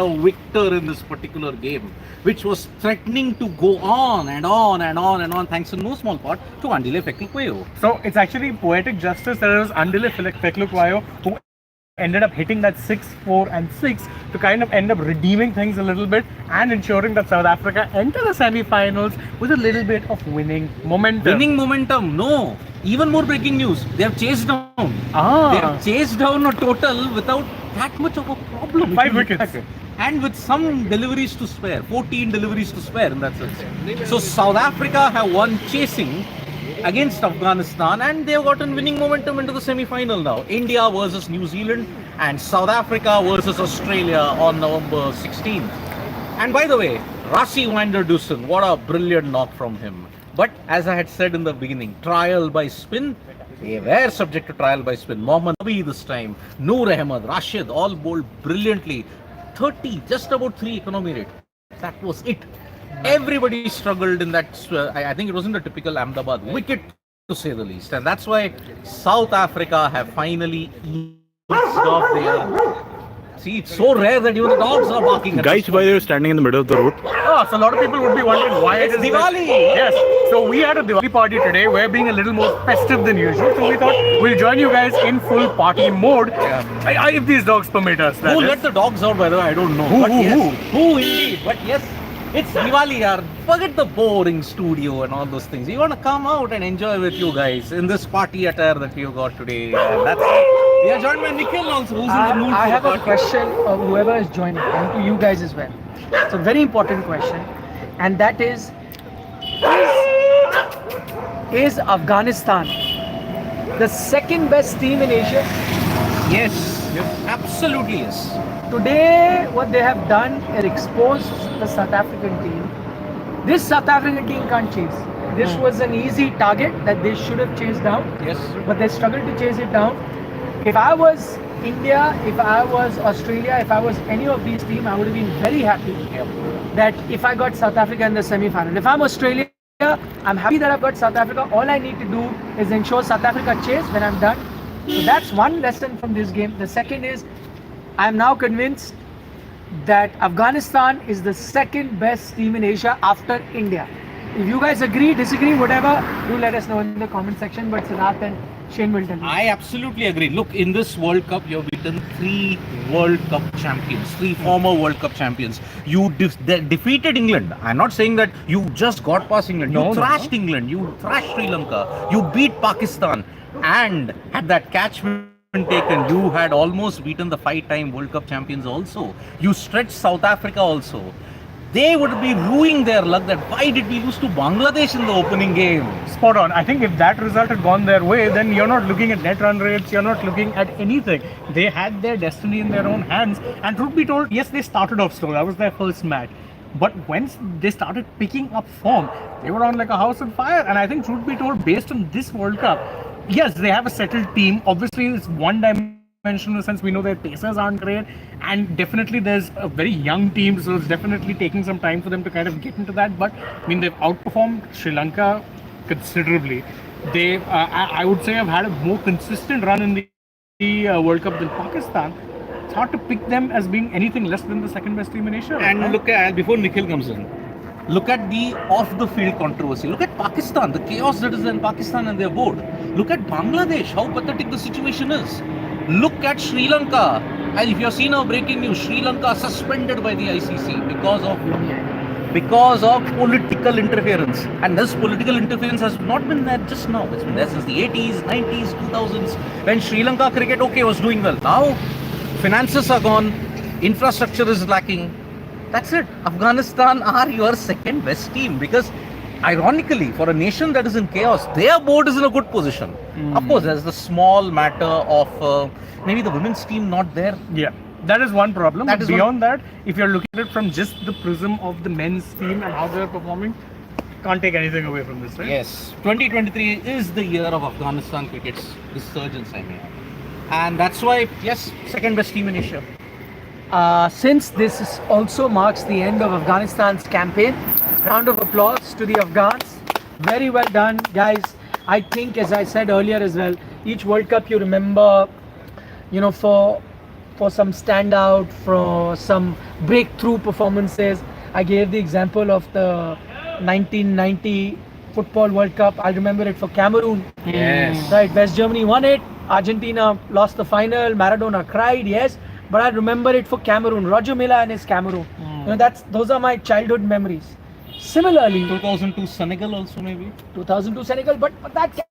victor in this particular game, which was threatening to go on and on and on and on, thanks in no small part to Andile Feklukuyo. So it's actually poetic justice that it was Andile Feklukuyo who ended up hitting that 6, 4 and 6 to kind of end up redeeming things a little bit and ensuring that South Africa enter the semi-finals with a little bit of winning momentum. Winning momentum, no. Even more breaking news, they have chased down. They have chased down a total without that much of a problem. 5 wickets. And with some deliveries to spare, 14 deliveries to spare in that sense. So South Africa have won chasing against Afghanistan and they've gotten winning momentum into the semi-final now. India versus New Zealand and South Africa versus Australia on November 16th. And by the way, Rassie van der Dussen, what a brilliant knock from him. But as I had said in the beginning, trial by spin, they were subject to trial by spin. Mohammad Nabi this time, Noor Ahmed, Rashid, all bowled brilliantly. 30, just about 3 economy rate. That was it. Everybody struggled in that. I think it wasn't a typical Ahmedabad wicket, to say the least. And that's why South Africa have finally eased off their... See, it's so rare that even the dogs are barking. Guys, why are you standing in the middle of the road? Oh, so a lot of people would be wondering why it's it is Diwali. Yes. So we had a Diwali party today. We're being a little more festive than usual. So we thought we'll join you guys in full party mode. Yeah. If these dogs permit us. Who let the dogs out, by the way? I don't know. Who indeed? But yes, it's Diwali, yaar. Forget the boring studio and all those things. You want to come out and enjoy with you guys in this party attire that you got today. And that's it. We are joined by Nikhil also, who's in the mood I for have the a question of whoever is joining, and to you guys as well. It's a very important question, and that is Afghanistan the second best team in Asia? Yes, absolutely yes. Today, what they have done is exposed the South African team. This South African team can't chase. This was an easy target that they should have chased down. Yes. But they struggled to chase it down. If I was India, if I was Australia, if I was any of these teams, I would have been very happy that if I got South Africa in the semi-final. If I'm Australia, I'm happy that I've got South Africa. All I need to do is ensure South Africa chase when I'm done. So that's one lesson from this game. The second is, I'm now convinced that Afghanistan is the second best team in Asia after India. If you guys agree, disagree, whatever, do let us know in the comment section. But Siddharth and Shane will tell you. I absolutely agree. Look, in this World Cup, you have beaten 3 World Cup champions, 3 former World Cup champions. You defeated England. I'm not saying that you just got past England. You thrashed England. You thrashed Sri Lanka. You beat Pakistan. And had that catch been taken, you had almost beaten the 5-time World Cup champions also. You stretched South Africa also. They would be ruining their luck that why did we lose to Bangladesh in the opening game? Spot on. I think if that result had gone their way, then you're not looking at net run rates, you're not looking at anything. They had their destiny in their own hands. And truth be told, yes, they started off slow. That was their first match. But once they started picking up form, they were on like a house on fire. And I think, truth be told, based on this World Cup, yes, they have a settled team. Obviously, it's one-dimensional in the sense we know their pacers aren't great, and definitely there's a very young team, so it's definitely taking some time for them to kind of get into that. But I mean, they've outperformed Sri Lanka considerably. They, I would say, have had a more consistent run in the World Cup than Pakistan. It's hard to pick them as being anything less than the second best team in Asia. And look at, before Nikhil comes in, look at the off-the-field controversy. Look at Pakistan, the chaos that is in Pakistan and their board. Look at Bangladesh, how pathetic the situation is. Look at Sri Lanka. And if you have seen our breaking news, Sri Lanka suspended by the ICC because of political interference. And this political interference has not been there just now. It's been there since the 80s, 90s, 2000s, when Sri Lanka cricket, was doing well. Now, finances are gone, infrastructure is lacking. That's it. Afghanistan are your second best team because, ironically, for a nation that is in chaos, their board is in a good position. Of course, there's the small matter of maybe the women's team not there. Yeah, that is one problem. But beyond that, if you're looking at it from just the prism of the men's team and how they're performing, can't take anything away from this, right? Yes, 2023 is the year of Afghanistan cricket's resurgence, I mean. And that's why, yes, second best team in Asia. Since this also marks the end of Afghanistan's campaign, round of applause to the Afghans. Very well done, guys. I think, as I said earlier as well, each World Cup you remember, for for some standout, for some breakthrough performances. I gave the example of the 1990 Football World Cup. I remember it for Cameroon. Yes. Right, West Germany won it. Argentina lost the final. Maradona cried, yes. But I remember it for Cameroon. Roger Milla and his Cameroon. Those are my childhood memories. Similarly, 2002 Senegal also maybe. 2002 Senegal, but that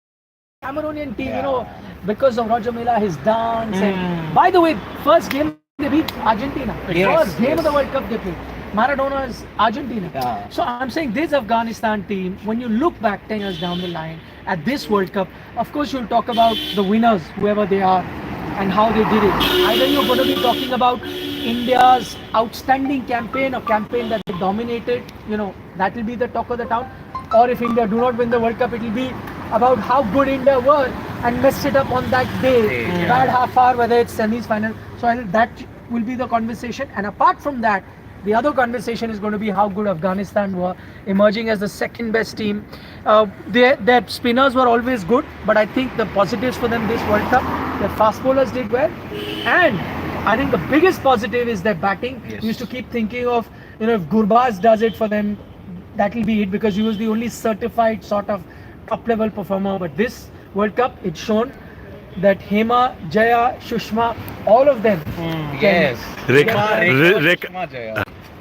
Cameroonian team, because of Roger Milla, his dance. And by the way, first game they beat Argentina. First game of the World Cup they played. Maradona's Argentina. Yeah. So I'm saying this Afghanistan team, when you look back 10 years down the line at this World Cup, of course you'll talk about the winners, whoever they are, and how they did it. Either you're going to be talking about India's outstanding campaign, or campaign that they dominated, that will be the talk of the town. Or if India do not win the World Cup, it will be about how good India were and messed it up on that day. Bad half hour, whether it's semis, final. So that will be the conversation. And apart from that, the other conversation is going to be how good Afghanistan were, emerging as the second best team. Their spinners were always good, but I think the positives for them this World Cup, their fast bowlers did well. And I think the biggest positive is their batting. Yes. We used to keep thinking of, if Gurbaz does it for them, that will be it, because he was the only certified sort of top level performer. But this World Cup, it's shown that Hema, Jaya, Shushma, all of them. Yes. Rick,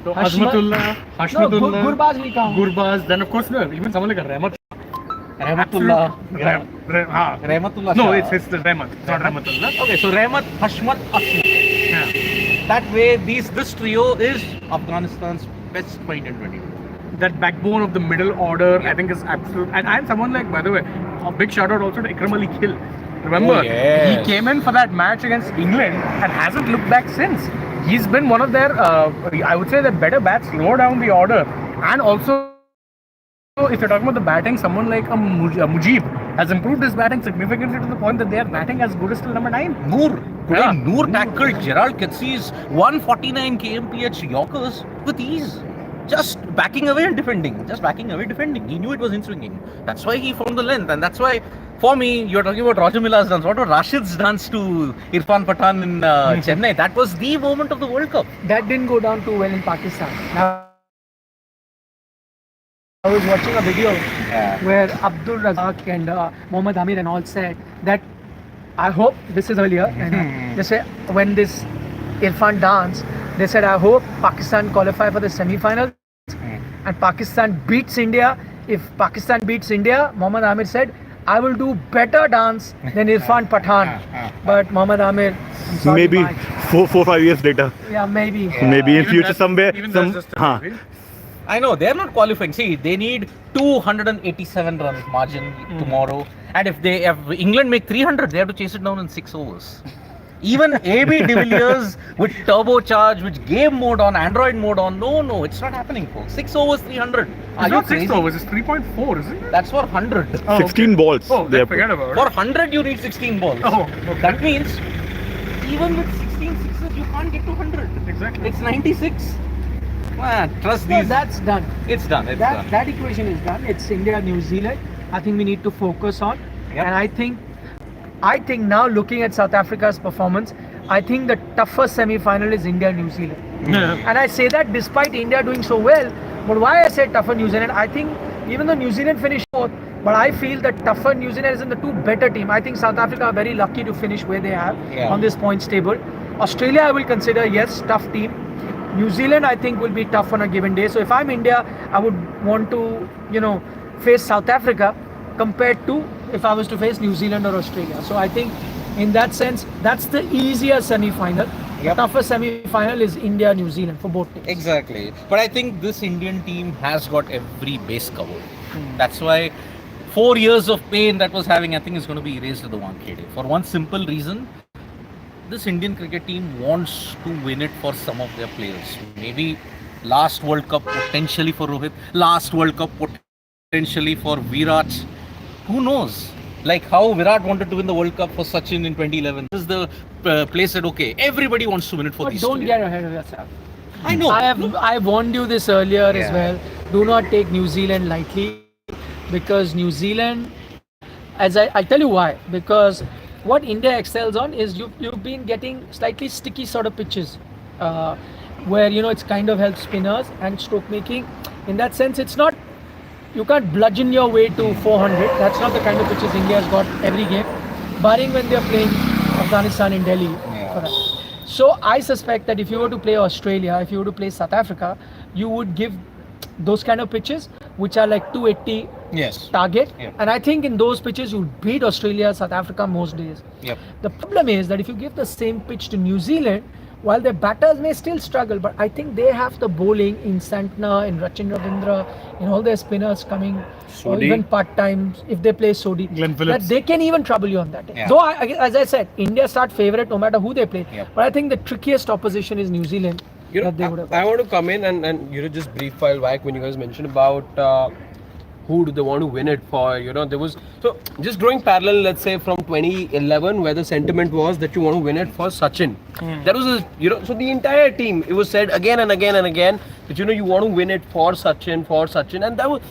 So Hashmatullah. Hashmatullah, Gurbaz will count. Gurbaz, then of course even someone like Rahmat. Rahmatullah. Rahmatullah. No, Shah. it's the Rahmat. It's not Rahmatullah. Okay, so Rahmat, Hashmat, Ashmat. Yeah. That way, this trio is Afghanistan's best point in 2020. That backbone of the middle order, I think, is absolute. And someone like, by the way, a big shout out also to Ikram Ali Gill. Remember, yes. he came in for that match against England and hasn't looked back since. He's been one of their, I would say, their better bats lower down the order. And also, if you're talking about the batting, someone like Mujib has improved his batting significantly to the point that they are batting as good as till number 9. Noor. Today, Yeah. Noor tackled Gerald Ketsy's 149 kmph Yorkers with ease. Just backing away and defending. He knew it was in swinging. That's why he found the length. And that's why, for me, you're talking about Roger Milla's dance. What about Rashid's dance to Irfan Pathan in Chennai? That was the moment of the World Cup. That didn't go down too well in Pakistan. Now, I was watching a video where Abdul Razak and Mohammad Amir and all said that, I hope, this is earlier, and they said when this Irfan dance, they said, I hope Pakistan qualify for the semi-finals and Pakistan beats India. If Pakistan beats India, Mohammad Amir said, I will do better dance than Irfan Pathan. But Mohammad Amir, I'm sorry, maybe Mike. 4-5 years later. Yeah, maybe. Maybe in Even future that- somewhere. even Some, that's just हाँ, I know, they're not qualifying. See, they need 287 runs margin tomorrow. And if England make 300, they have to chase it down in 6 overs. Even AB de Villiers with turbocharge, with game mode on, Android mode on, no, it's not happening, folks. 6 overs, 300. It's not 6 overs, it's 3.4, isn't it? That's for 100. Oh, 16 balls. Oh, they then have forget put. about For it. 100, you need 16 balls. Oh, okay. That means, even with 16 sixes, you can't get to 100. Exactly. It's 96. Trust So these. that's done. It's done. It's done. That equation is done. It's India, New Zealand. I think we need to focus on. Yep. And I think now looking at South Africa's performance, I think the toughest semi-final is India, New Zealand. Yeah. And I say that despite India doing so well. But why I say tougher New Zealand? I think even though New Zealand finished fourth, but I feel that tougher New Zealand is in the two better team. I think South Africa are very lucky to finish where they have on this points table. Australia, I will consider, yes, tough team. New Zealand, I think, will be tough on a given day. So if I'm India, I would want to, face South Africa compared to if I was to face New Zealand or Australia. So I think in that sense, that's the easier semi-final. The toughest semi-final is India, New Zealand for both teams. Exactly. But I think this Indian team has got every base covered. That's why 4 years of pain that was having, I think, is going to be erased with the Wankhede. For one simple reason, this Indian cricket team wants to win it for some of their players. Maybe last World Cup potentially for Rohit, last World Cup potentially for Virat. Who knows? Like how Virat wanted to win the World Cup for Sachin in 2011. This is the place that, okay, everybody wants to win it for But these don't two. get ahead of yourself. I know. I warned you this earlier as Yeah. well. Do not take New Zealand lightly, because New Zealand, I'll tell you why. Because what India excels on is you've been getting slightly sticky sort of pitches, where it's kind of helps spinners and stroke making. In that sense, it's not, you can't bludgeon your way to 400. That's not the kind of pitches India has got every game, barring when they're playing Afghanistan in Delhi. For that. So I suspect that if you were to play Australia, if you were to play South Africa, you would give those kind of pitches which are like 280 target. And I think in those pitches you would beat Australia, South Africa most days. The problem is that if you give the same pitch to New Zealand, while their batters may still struggle, but I think they have the bowling in Santner, in Rachin Ravindra, in all their spinners coming, or even part-time, if they play Sodhi, that they can even trouble you on that day. Though, as I said, India start favourite no matter who they play, but I think the trickiest opposition is New Zealand. I want to come in and just brief while back when you guys mentioned about who do they want to win it for, there was, so just drawing parallel, let's say from 2011 where the sentiment was that you want to win it for Sachin. That was so the entire team, it was said again and again and again that you want to win it for Sachin, and that was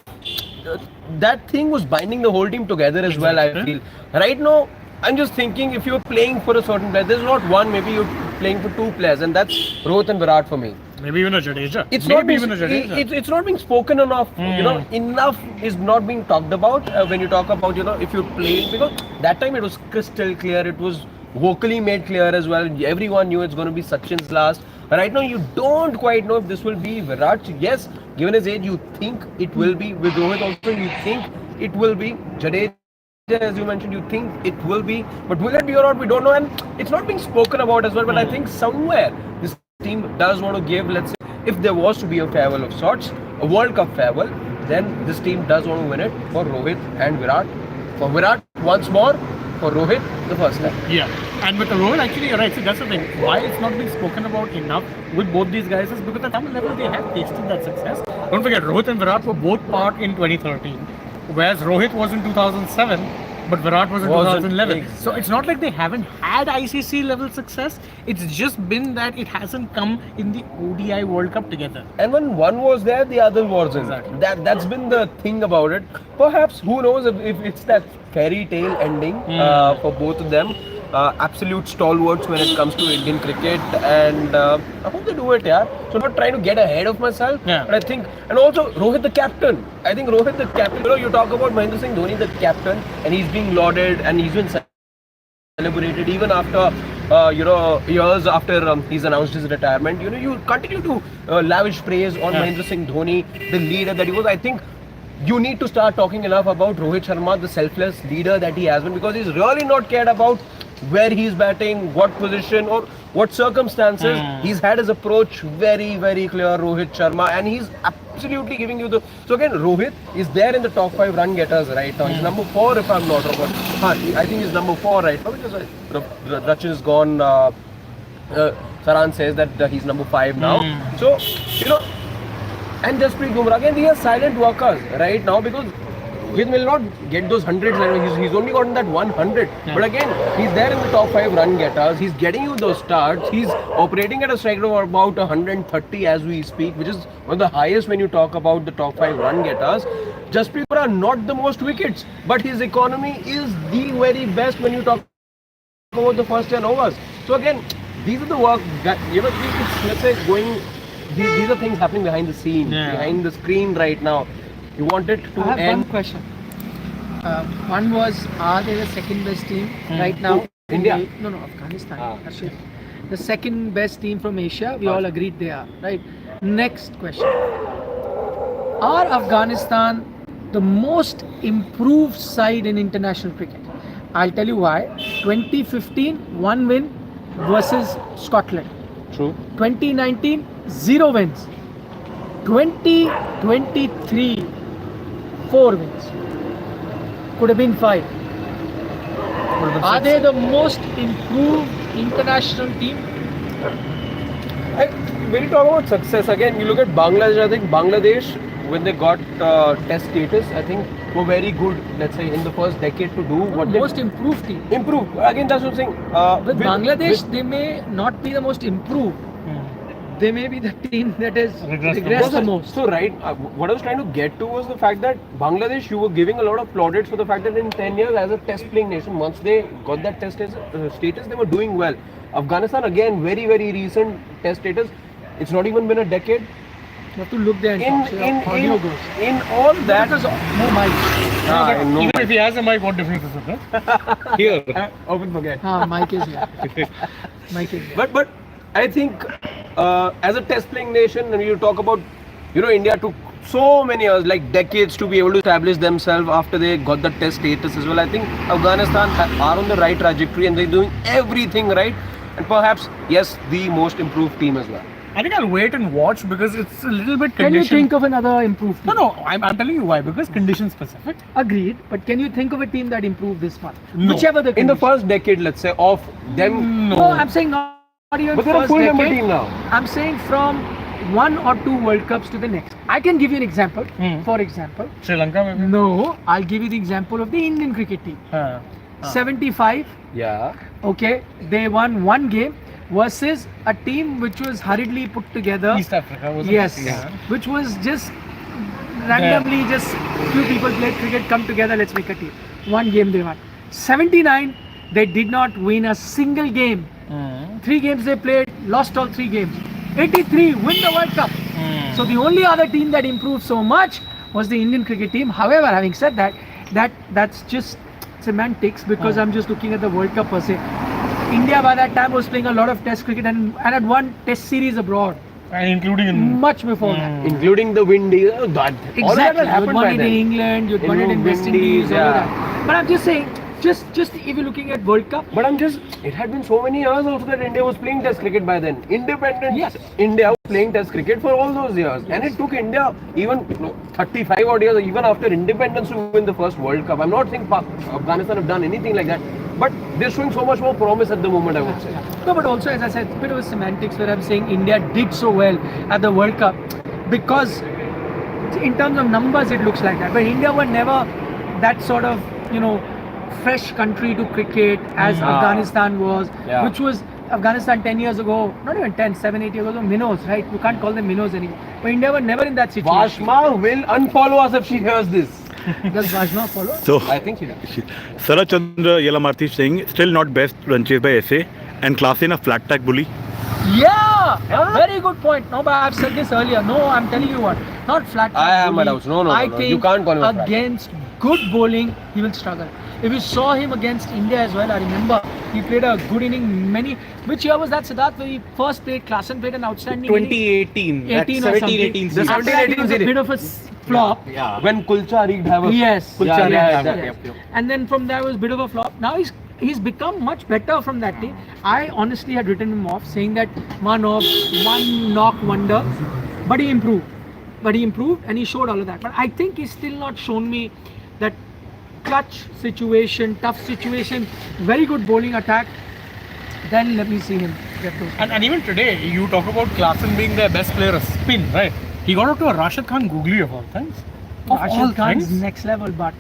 that thing was binding the whole team together as well. I feel right now I'm just thinking, if you're playing for a certain player, there's not one, maybe you're playing for two players, and that's Rohit and Virat for me. Maybe even a Jadeja. It's not being spoken enough. Enough is not being talked about when you talk about, if you're playing, because that time it was crystal clear. It was vocally made clear as well. Everyone knew it's going to be Sachin's last. Right now, you don't quite know if this will be Virat. Yes, given his age, you think it will be. With Rohit also, you think it will be. Jadeja, as you mentioned, you think it will be. But will it be or not, we don't know. And it's not being spoken about as well. But I think somewhere this team does want to give, let's say, if there was to be a farewell of sorts, a World Cup farewell, then this team does want to win it for Rohit and Virat. For Virat, once more. For Rohit, the first time. Yeah, and with Rohit, actually, you're right. See, that's the thing. Why it's not being spoken about enough with both these guys is because at some level they have tasted that success. Don't forget, Rohit and Virat were both part in 2013, whereas Rohit was in 2007, but Virat was in 2011. Exactly. So it's not like they haven't had ICC level success. It's just been that it hasn't come in the ODI World Cup together. And when one was there, the other wasn't. Exactly. That's been the thing about it. Perhaps, who knows if it's that fairy tale ending for both of them. Absolute stalwarts when it comes to Indian cricket, and I hope they do it, yeah. So not trying to get ahead of myself, but I think, and also Rohit the captain. I think Rohit the captain. You talk about Mahendra Singh Dhoni the captain, and he's being lauded and he's been celebrated even after years after he's announced his retirement. You continue to lavish praise on Mahendra Singh Dhoni, the leader that he was. I think you need to start talking enough about Rohit Sharma, the selfless leader that he has been, because he's really not cared about where he's batting, what position or what circumstances. He's had his approach very, very clear, Rohit Sharma, and he's absolutely giving you the... So again, Rohit is there in the top 5 run getters right now. He's number 4 if I'm not wrong. I think he's number 4 right now because Rachin is gone. Saran says that he's number 5 now. So, and Jasprit Bumrah, again, these are silent workers right now because he will not get those hundreds. He's only gotten that 100. But again, he's there in the top 5 run getters. He's getting you those starts. He's operating at a strike rate of about 130 as we speak, which is one of the highest when you talk about the top 5 run getters. Jasprit Bumrah, not the most wickets, but his economy is the very best when you talk about the first 10 overs. So again, these are the work that, let's say, going... These are things happening behind the scene, behind the screen right now. You want it to I have end. one question. One was, are they the second best team right now? India? No, Afghanistan. Actually, the second best team from Asia. We all agreed they are, right? Next question. Are Afghanistan the most improved side in international cricket? I'll tell you why. 2015, 1 win versus Scotland. True. 2019, 0 wins. 2023, 4 wins. Could have been 5. Are they the most improved international team? When you talk about success, again, you look at Bangladesh. I think Bangladesh, when they got test status, I think were very good, let's say, in the first decade to do what they... Most improved team. Improved. Again, that's what I'm saying. With Bangladesh, they may not be the most improved. they may be the team that has Regressed regressed the most. So right, what I was trying to get to was the fact that Bangladesh, you were giving a lot of plaudits for the fact that in 10 years as a test playing nation, once they got that test status, they were doing well. Afghanistan again, very recent test status. It's not even been a decade. You have to look there and talk. So your audio goes. In all that, Because no mic. no Even mic. if he has a mic, what difference is it? Huh? Here. Open forget. Mic is here. Mic is here. But I think as a test playing nation, and you talk about, India took so many years, like decades, to be able to establish themselves after they got the test status as well. I think Afghanistan are on the right trajectory and they're doing everything right. And perhaps, yes, the most improved team as well. I think I'll wait and watch because it's a little bit Can you condition. think of another improved team? No, I'm telling you why. Because condition specific. Agreed. But can you think of a team that improved this much? No. Whichever the In the condition. first decade, let's say, of them. No, I'm saying not even But they're a first full member decade. team now. I'm saying from 1 or 2 World Cups to the next. I can give you an example. For example, Sri Lanka maybe. no, I'll give you the example of the Indian cricket team. 75, Yeah. okay, they won 1 game versus a team which was hurriedly put together. East Africa was Yes, Yeah. which was just randomly just few people played cricket, come together, let's make a team. 1 game they won. 79, they did not win a single game. 3 games they played, lost all 3 games. 83, win the World Cup. So the only other team that improved so much was the Indian cricket team. However, having said that, that's just semantics because I'm just looking at the World Cup per se. India by that time was playing a lot of test cricket and had won test series abroad. And including in Much before that. Including the Windies. All of that Exactly. had You'd happened won by it then. in England, you'd won it in West Windies, Indies, all of yeah. that. But I'm just saying, just if you're looking at World Cup, But it had been so many years also that India was playing test cricket by then. Independent Yes. India was playing test cricket for all those years. And it took India even 35 odd years, even after independence, to win the first World Cup. I'm not saying Afghanistan have done anything like that. But they're showing so much more promise at the moment, I would say. no, but also as I said, a bit of a semantics where I'm saying India did so well at the World Cup because in terms of numbers it looks like that. But India were never that sort of, fresh country to cricket as Afghanistan was, Yeah. which was Afghanistan 10 years ago, not even 10, 7, 8 years ago, minnows, right? You can't call them minnows anymore. But India were never in that situation. Vashma will unfollow us if she hears this. Does Vajma follow? So, I think she does. Sarat Chandra Yelamarthi saying still not best run chase by SA and class in a flat tack bully. Yeah, very good point. No, but I've said this earlier. No, I'm telling you what, not flat. I have my bowling. doubts. No, I no. think You can't call him a flat. against good bowling, he will struggle. If you saw him against India as well, I remember he played a good inning. Which year was that, Siddharth? When he first played, Klassen played an outstanding inning. 2018. 18 That's or something. 17-18 The season. After that, it 17-18 was a series. bit of a flop. Yeah. When Kulcha wreaked havoc. Yes. Kulcha yes, wreaked yes. havoc. Yep. And then from there was a bit of a flop. Now he's become much better from that team. I honestly had written him off saying that one knock wonder, but he improved. And he showed all of that. But I think he's still not shown me that clutch situation, tough situation, very good bowling attack. Then let me see him get those. And even today, you talk about Klassen being their best player, a spin, right? He got out to a Rashid Khan googly of all things. Of all Rashid Khan's things. next level, but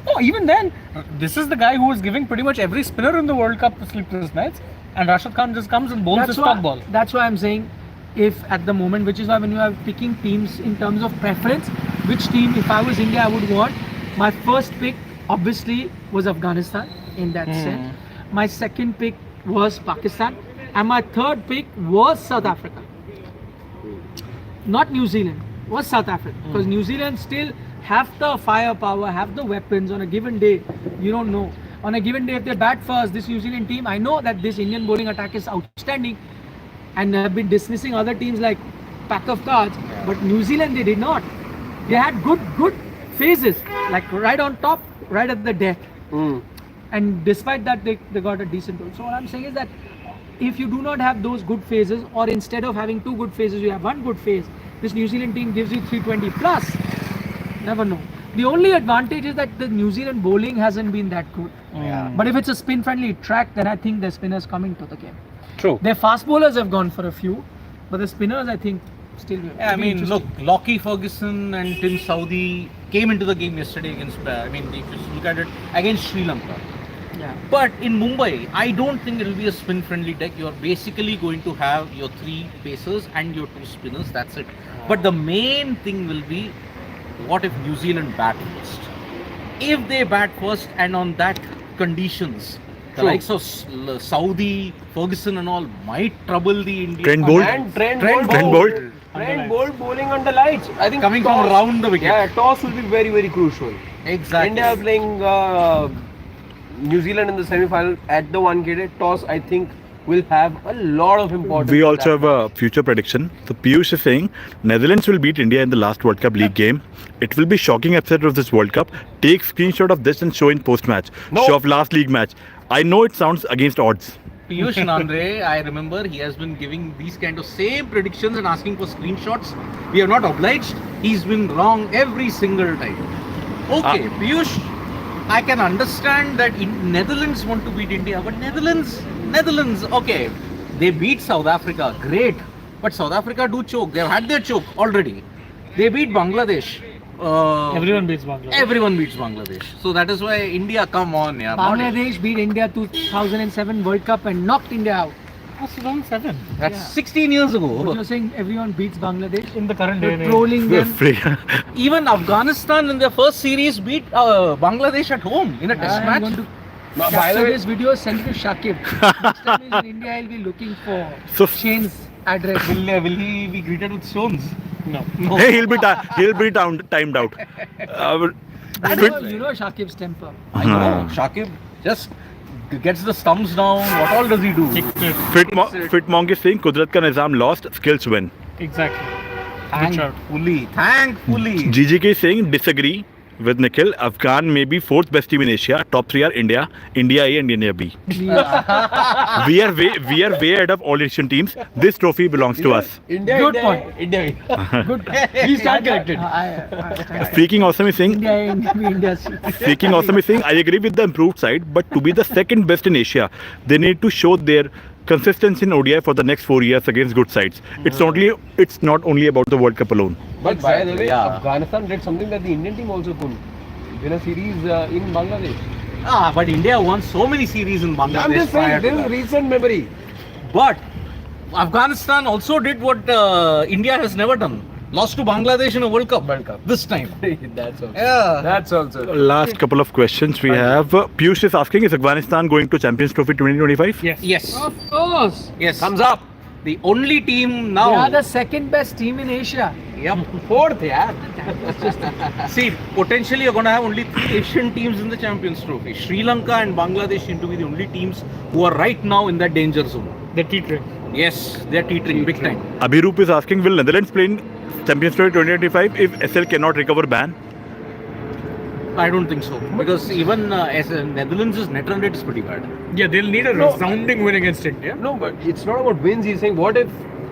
Oh, even then, this is the guy who was giving pretty much every spinner in the World Cup sleepless nights, and Rashid Khan just comes and bowls his top ball. That's why I'm saying, if at the moment, which is why when you are picking teams in terms of preference, which team, if I was India, I would want, my first pick obviously was Afghanistan in that sense. My second pick was Pakistan, and my third pick was South Africa. Not New Zealand, was South Africa, because New Zealand still have the firepower, have the weapons. On a given day, you don't know. On a given day, if they bat first, this New Zealand team, I know that this Indian bowling attack is outstanding, and have been dismissing other teams like pack of cards. But New Zealand, they did not. They had good phases, like right on top, right at the death. And despite that, they got a decent goal. So what I'm saying is that if you do not have those good phases, or instead of having 2 good phases, you have 1 good phase, this New Zealand team gives you 320 plus. Never know. The only advantage is that the New Zealand bowling hasn't been that good. But if it's a spin-friendly track, then I think the spinners coming to the game. True. Their fast bowlers have gone for a few, but the spinners, I think, still will. Yeah, I be mean, look, interesting. Lockie Ferguson and Tim Southee came into the game yesterday against, if you look at it, against Sri Lanka. Yeah. But in Mumbai, I don't think it will be a spin-friendly deck. You're basically going to have your 3 pacers and your 2 spinners. That's it. But the main thing will be, what if New Zealand bat first? If they bat first and on that conditions, the likes of Saudi, Ferguson and all might trouble the Indian. Trent Bolt. And Trent Bolt. Bolt. Trent Bolt bowling on the lights. I think Coming toss- from around the wicket. Yeah, toss will be very, very crucial. Exactly. India playing New Zealand in the semi-final at the one-gated toss, I think will have a lot of importance. We in also that have a future prediction. So Piyush is saying Netherlands will beat India in the last World Cup league game. It will be shocking upset of this World Cup. Take screenshot of this and show in post-match. No. Show of last league match. I know it sounds against odds. Piyush Nandre, I remember he has been giving these kind of same predictions and asking for screenshots. We are not obliged. He's been wrong every single time. Okay, Piyush, I can understand that Netherlands want to beat India, but Netherlands, okay, they beat South Africa, great. But South Africa do choke. They've had their choke already. They beat Bangladesh. Everyone beats Bangladesh. Everyone beats Bangladesh. So that is why India, come on, yeah. Bangladesh beat India 2007 World Cup and knocked India out. That's 2007. That's Yeah. 16 years But ago. you're saying everyone beats Bangladesh? In the current day You're and age. trolling them. Even Afghanistan in their first series beat Bangladesh at home in a test I'm match. going to By the capture way- this video, send it to Shakib. Next time he's in India, I'll be looking for So- Shane's address. Will he be greeted with stones? No. Hey, he'll be timed out. You know Shakib's temper. I know. Shakib just gets the stumps down. What all does he do? Fitmong is saying Kudrat ka nizam lost, skills win. Exactly. Good shout. Thankfully. GGK is saying disagree with Nikhil. Afghan may be 4th best team in Asia. Top 3 are India A and India B. Yeah. We are way ahead of all Asian teams. This trophy belongs to us. India, Good India, point. India. Good. He stand corrected. Speaking awesome is saying India. Speaking awesome is saying I agree with the improved side, but to be the second best in Asia, they need to show their consistency in ODI for the next 4 years against good sides. It's not only about the World Cup alone. But by the way, Yeah. Afghanistan did something that the Indian team also couldn't. Win a series in Bangladesh. But India won so many series in Bangladesh. I'm just prior saying, to this is that. recent memory. But Afghanistan also did what India has never done. Lost to Bangladesh in a World Cup. This time. That's also. Yeah. That's also. Last couple of questions we have. Piyush is asking, is Afghanistan going to Champions Trophy 2025? Yes. Yes. Of course. Yes. Thumbs up. The only team They now. are the second best team in Asia. Yep. Fourth, yeah. See, potentially you're going to have only 3 Asian teams in the Champions Trophy. Sri Lanka and Bangladesh seem to be the only teams who are right now in that danger zone. The teetering. Yes, they're teetering big time. Abhirup is asking, will Netherlands play in Champions Trophy 2025 if SL cannot recover ban? I don't think so. Because even as Netherlands' net run rate is pretty bad. Yeah, they'll need a resounding win against India. No, but it's not about wins. He's saying, what if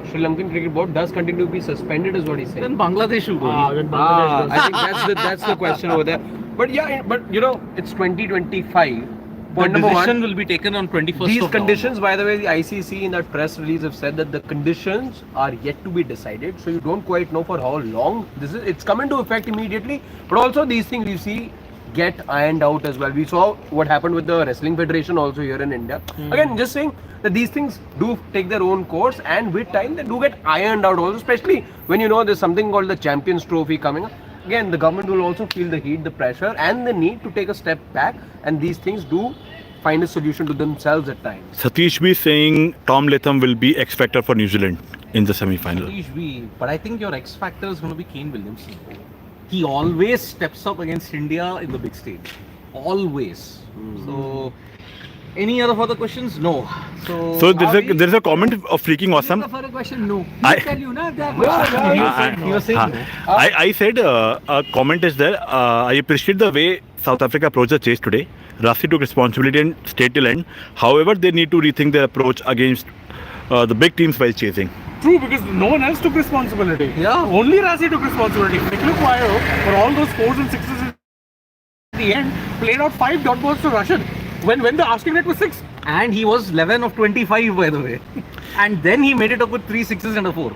Sri Lankan cricket board does continue to be suspended, is what he's saying. Then Bangladesh will go. Then Bangladesh I think that's the question over there. But yeah, but you know, it's 2025. The Point number decision one, will be taken on 21st these of conditions, by the way, the ICC in that press release have said that the conditions are yet to be decided. So you don't quite know for how long this is. It's come into effect immediately. But also these things you see get ironed out as well. We saw what happened with the Wrestling Federation also here in India. Again, just saying that these things do take their own course, and with time they do get ironed out also, especially when you know there's something called the Champions Trophy coming up. Again, the government will also feel the heat, the pressure and the need to take a step back, and these things do find a solution to themselves at times. Satish B is saying Tom Latham will be X Factor for New Zealand in the semi-final. But I think your X factor is going to be Kane Williamson. He always steps up against India in the big stage. Always. So, any other further questions? No. So there's a comment of freaking awesome. For a question, no. I- He'll tell you, na, there are He was saying no. I said a comment is there. I appreciate the way South Africa approached the chase today. Rasi took responsibility and stayed till end. However, they need to rethink their approach against the big teams while chasing. True, because no one else took responsibility. Yeah. Only Rasi took responsibility. Nikhil Quayo, for all those 4s and 6s at the end, played out 5 dot balls to Russian. When the asking rate was 6. And he was 11 of 25, by the way. And then he made it up with 3 6s and a 4.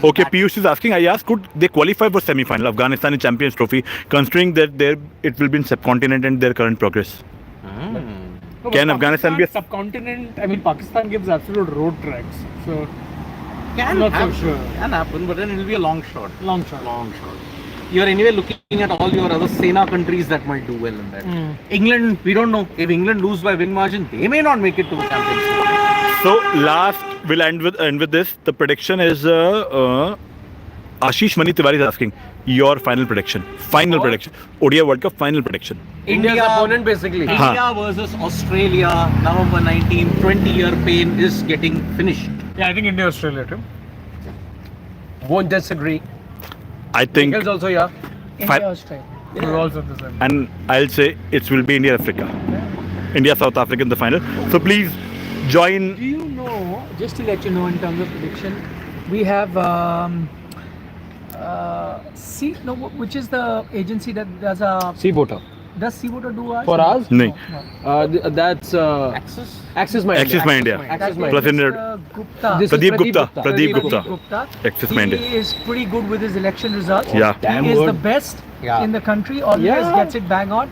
Okay, Piyush is asking, I asked, could they qualify for semi-final Afghanistan in Champions Trophy, considering that it will be in subcontinent and their current progress? No, but Can Afghanistan be a subcontinent? I mean, Pakistan gives absolute road tracks. So Can Not so happen, sure. can happen, but then it'll be a long shot. long shot. Long shot. You're anyway looking at all your other Sena countries that might do well in that. England, we don't know. If England lose by win margin, they may not make it to the Champions League. So last, we'll end with this. The prediction is Ashish Mani Tiwari is asking your final prediction. Final prediction. ODI World Cup final prediction. India's opponent basically. India versus Australia, November 19, 20-year pain is getting finished. Yeah, I think India, Australia too. Won't disagree. I think, Nikhil's also yeah. India, Australia. We're also the same. and I'll say it will be India Africa. India South Africa in the final. So please join. Do you know, just to let you know in terms of prediction, we have which is the agency that does Seaboater. does Seaboater do ours? For us? No. That's Axis? Axis My Axis My India. Axis My Plus India. India. Gupta. This is Pradeep Gupta. Pradeep Pradeep Gupta. Axis My India. He is pretty good with his election results. Yeah. Damn He is good. the best Yeah. in the country, always Yeah. gets it bang on.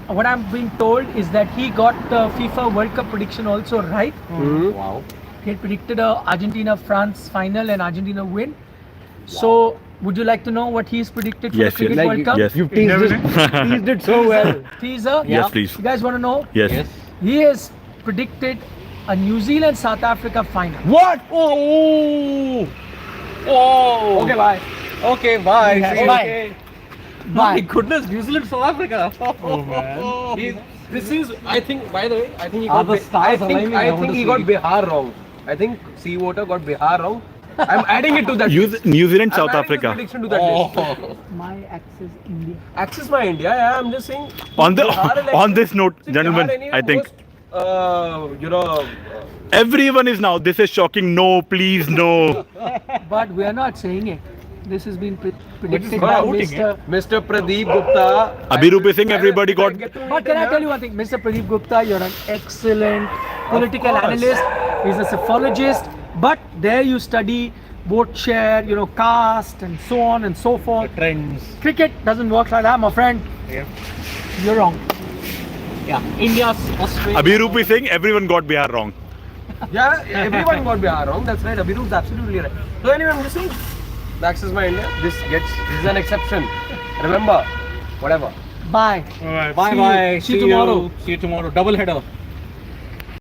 What I'm being told is that he got the FIFA World Cup prediction also right. Wow. He had predicted a Argentina-France final and Argentina win. So, would you like to know what he's predicted for Yes, the Cricket yes. World Cup? Yes. You teased it so well. Teaser? Yes, please. You guys want to know? Yes. He has predicted a New Zealand-South Africa final. What? Oh! Oh! Okay, bye. Okay, bye. Yeah, See you. bye. My Bye. goodness, New Zealand, South Africa. Oh man. This is, I think, by the way, I think he Are got, the stars I aligning? I think want to he got see. Bihar wrong. I think Seawater got Bihar wrong. I'm adding it to that. list. New Zealand, I'm South adding this Africa. prediction to that list. Oh. My Axis India. Axis My India. Yeah, I'm just saying. On the Bihar election- on this note, See, gentlemen, Bihar anyway I think most, everyone is now. This is shocking. No, please, no. But we are not saying it. This has been predicted not by outing Mr. Mr. Pradeep Gupta. Abhirup Singh, everybody got. But can I tell you one thing? Mr. Pradeep Gupta, you're an excellent political analyst. He's a psephologist. But there you study vote share, caste and so on and so forth. Trends. Cricket doesn't work like that, my friend. Yeah. You're wrong. Yeah, India's Australia. Abhirup Singh, everyone got Bihar wrong. Yeah, everyone got Bihar wrong. That's right. Abhirup's absolutely right. So anyway, I'm just saying, Axis My India. This is an exception. Remember, whatever. Bye. All right. Bye bye. See you tomorrow. See you tomorrow. Double header.